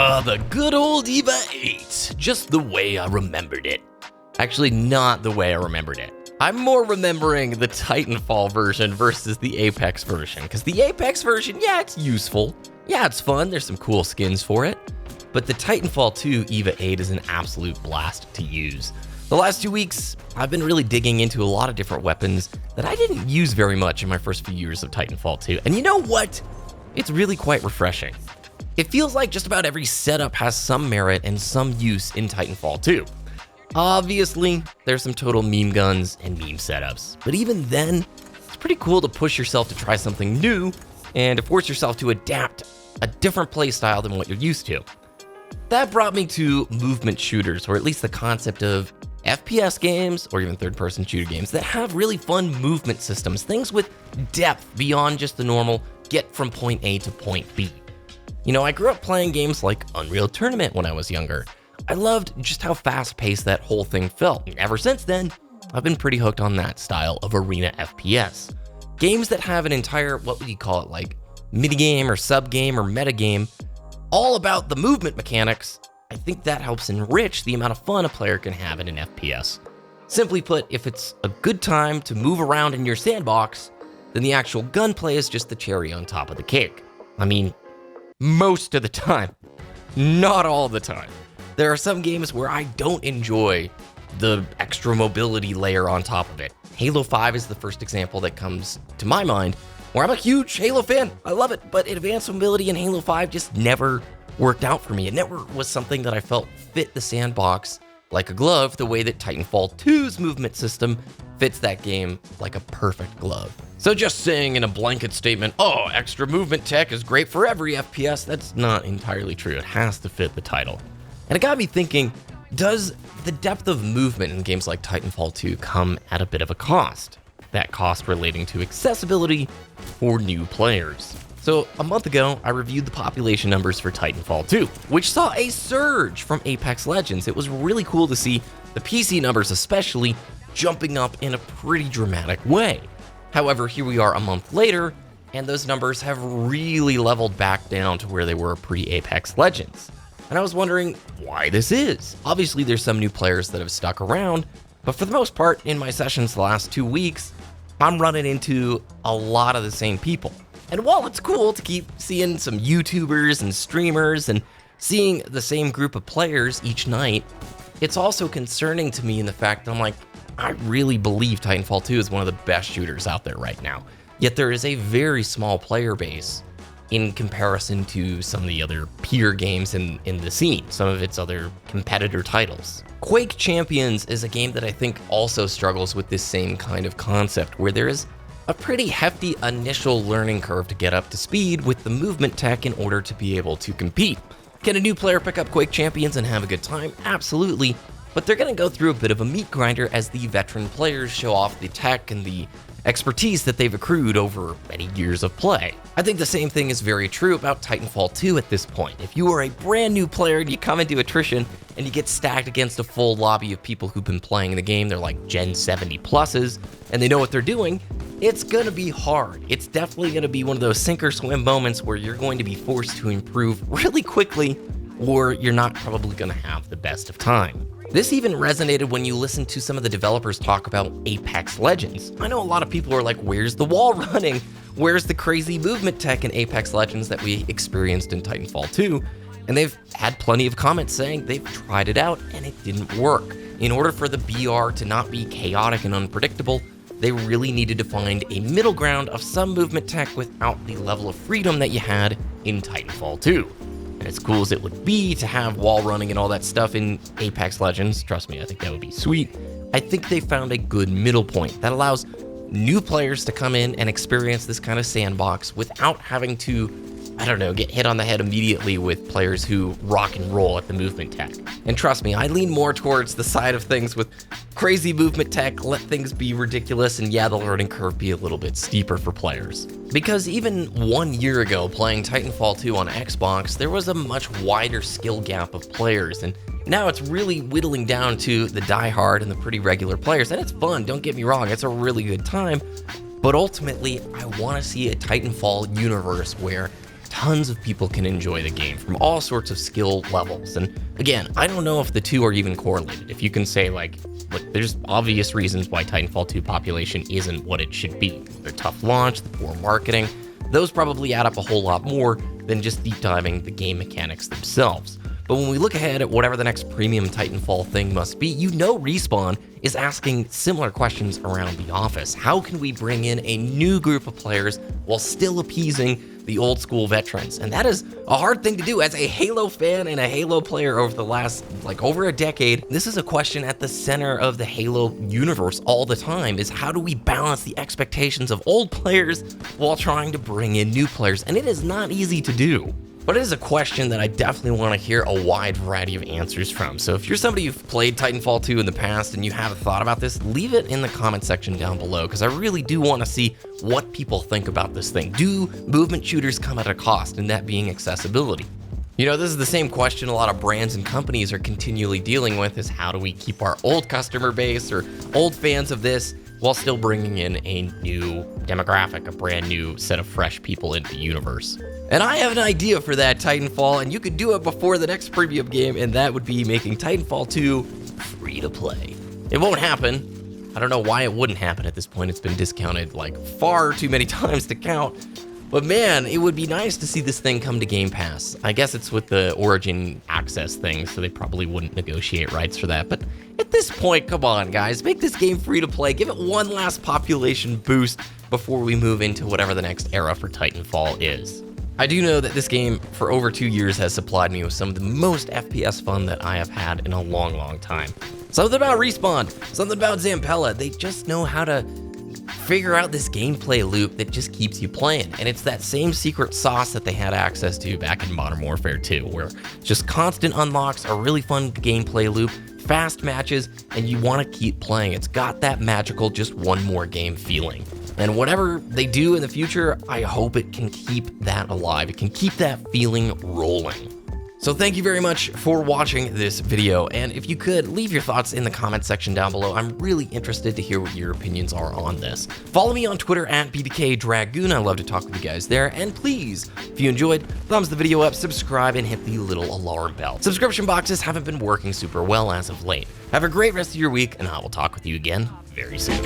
The good old EVA 8. Just the way I remembered it. Actually, not the way I remembered it. I'm more remembering the Titanfall version versus the Apex version. Because the Apex version, yeah, it's useful. Yeah, it's fun. There's some cool skins for it. But the Titanfall 2 EVA 8 is an absolute blast to use. The last 2 weeks, I've been really digging into a lot of different weapons that I didn't use very much in my first few years of Titanfall 2. And you know what? It's really quite refreshing. It feels like just about every setup has some merit and some use in Titanfall 2. Obviously, there's some total meme guns and meme setups, but even then, it's pretty cool to push yourself to try something new and to force yourself to adapt a different playstyle than what you're used to. That brought me to movement shooters, or at least the concept of FPS games, or even third-person shooter games that have really fun movement systems, things with depth beyond just the normal get from point A to point B. You know, I grew up playing games like Unreal Tournament when I was younger. I loved just how fast-paced that whole thing felt. And ever since then, I've been pretty hooked on that style of arena FPS. Games that have an entire, what would you call it, like minigame or subgame or metagame, all about the movement mechanics. I think that helps enrich the amount of fun a player can have in an FPS. Simply put, if it's a good time to move around in your sandbox, then the actual gunplay is just the cherry on top of the cake. I mean, most of the time, not all the time. There are some games where I don't enjoy the extra mobility layer on top of it. Halo 5 is the first example that comes to my mind, where I'm a huge Halo fan. I love it, but advanced mobility in Halo 5 just never worked out for me. It never was something that I felt fit the sandbox like a glove, the way that Titanfall 2's movement system fits that game like a perfect glove. So just saying in a blanket statement, oh, extra movement tech is great for every FPS, that's not entirely true. It has to fit the title. And it got me thinking, does the depth of movement in games like Titanfall 2 come at a bit of a cost? That cost relating to accessibility for new players. So a month ago, I reviewed the population numbers for Titanfall 2, which saw a surge from Apex Legends. It was really cool to see the PC numbers especially jumping up in a pretty dramatic way. However, here we are a month later, and those numbers have really leveled back down to where they were pre-Apex Legends. And I was wondering why this is. Obviously, there's some new players that have stuck around, but for the most part, in my sessions the last 2 weeks, I'm running into a lot of the same people. And while it's cool to keep seeing some YouTubers and streamers and seeing the same group of players each night, it's also concerning to me in the fact that I'm like, I really believe Titanfall 2 is one of the best shooters out there right now. Yet there is a very small player base in comparison to some of the other peer games in the scene, some of its other competitor titles. Quake Champions is a game that I think also struggles with this same kind of concept, where there is a pretty hefty initial learning curve to get up to speed with the movement tech in order to be able to compete. Can a new player pick up Quake Champions and have a good time? Absolutely, but they're going to go through a bit of a meat grinder as the veteran players show off the tech and the expertise that they've accrued over many years of play. I think the same thing is very true about Titanfall 2 at this point. If you are a brand new player and you come into attrition and you get stacked against a full lobby of people who've been playing the game, they're like Gen 70 pluses, and they know what they're doing, it's gonna be hard. It's definitely gonna be one of those sink or swim moments where you're going to be forced to improve really quickly, or you're not probably gonna have the best of time. This even resonated when you listen to some of the developers talk about Apex Legends. I know a lot of people are like, where's the wall running? Where's the crazy movement tech in Apex Legends that we experienced in Titanfall 2? And they've had plenty of comments saying they've tried it out and it didn't work. In order for the BR to not be chaotic and unpredictable, they really needed to find a middle ground of some movement tech without the level of freedom that you had in Titanfall 2. And as cool as it would be to have wall running and all that stuff in Apex Legends, trust me, I think that would be sweet, I think they found a good middle point that allows new players to come in and experience this kind of sandbox without having to, I don't know, get hit on the head immediately with players who rock and roll at the movement tech. And trust me, I lean more towards the side of things with crazy movement tech, let things be ridiculous, and yeah, the learning curve be a little bit steeper for players. Because even 1 year ago, playing Titanfall 2 on Xbox, there was a much wider skill gap of players, and now it's really whittling down to the diehard and the pretty regular players, and it's fun, don't get me wrong, it's a really good time, but ultimately, I want to see a Titanfall universe where tons of people can enjoy the game from all sorts of skill levels. And again, I don't know if the two are even correlated. If you can say like, look, there's obvious reasons why Titanfall 2 population isn't what it should be. The tough launch, the poor marketing, those probably add up a whole lot more than just deep diving the game mechanics themselves. But when we look ahead at whatever the next premium Titanfall thing must be, you know Respawn is asking similar questions around the office. How can we bring in a new group of players while still appeasing the old school veterans? And that is a hard thing to do as a Halo fan and a Halo player over the last, over a decade. This is a question at the center of the Halo universe all the time, is how do we balance the expectations of old players while trying to bring in new players? And it is not easy to do. But it is a question that I definitely want to hear a wide variety of answers from. So if you're somebody who've played Titanfall 2 in the past and you have a thought about this, leave it in the comment section down below, because I really do want to see what people think about this thing. Do movement shooters come at a cost, and that being accessibility? You know, this is the same question a lot of brands and companies are continually dealing with, is how do we keep our old customer base or old fans of this while still bringing in a new demographic, a brand new set of fresh people into the universe. And I have an idea for that, Titanfall, and you could do it before the next preview game, and that would be making Titanfall 2 free to play. It won't happen. I don't know why it wouldn't happen at this point. It's been discounted far too many times to count. But man, it would be nice to see this thing come to Game Pass. I guess it's with the Origin Access thing, so they probably wouldn't negotiate rights for that. But at this point, come on, guys. Make this game free to play. Give it one last population boost before we move into whatever the next era for Titanfall is. I do know that this game, for over 2 years, has supplied me with some of the most FPS fun that I have had in a long, long time. Something about Respawn, something about Zampella. They just know how to figure out this gameplay loop that just keeps you playing. And it's that same secret sauce that they had access to back in Modern Warfare 2, where just constant unlocks, a really fun gameplay loop, fast matches, and you want to keep playing. It's got that magical just one more game feeling. And whatever they do in the future, I hope it can keep that alive. It can keep that feeling rolling. So thank you very much for watching this video, and if you could, leave your thoughts in the comment section down below. I'm really interested to hear what your opinions are on this. Follow me on Twitter at BDKDragoon. I love to talk with you guys there, and please, if you enjoyed, thumbs the video up, subscribe, and hit the little alarm bell. Subscription boxes haven't been working super well as of late. Have a great rest of your week, and I will talk with you again very soon.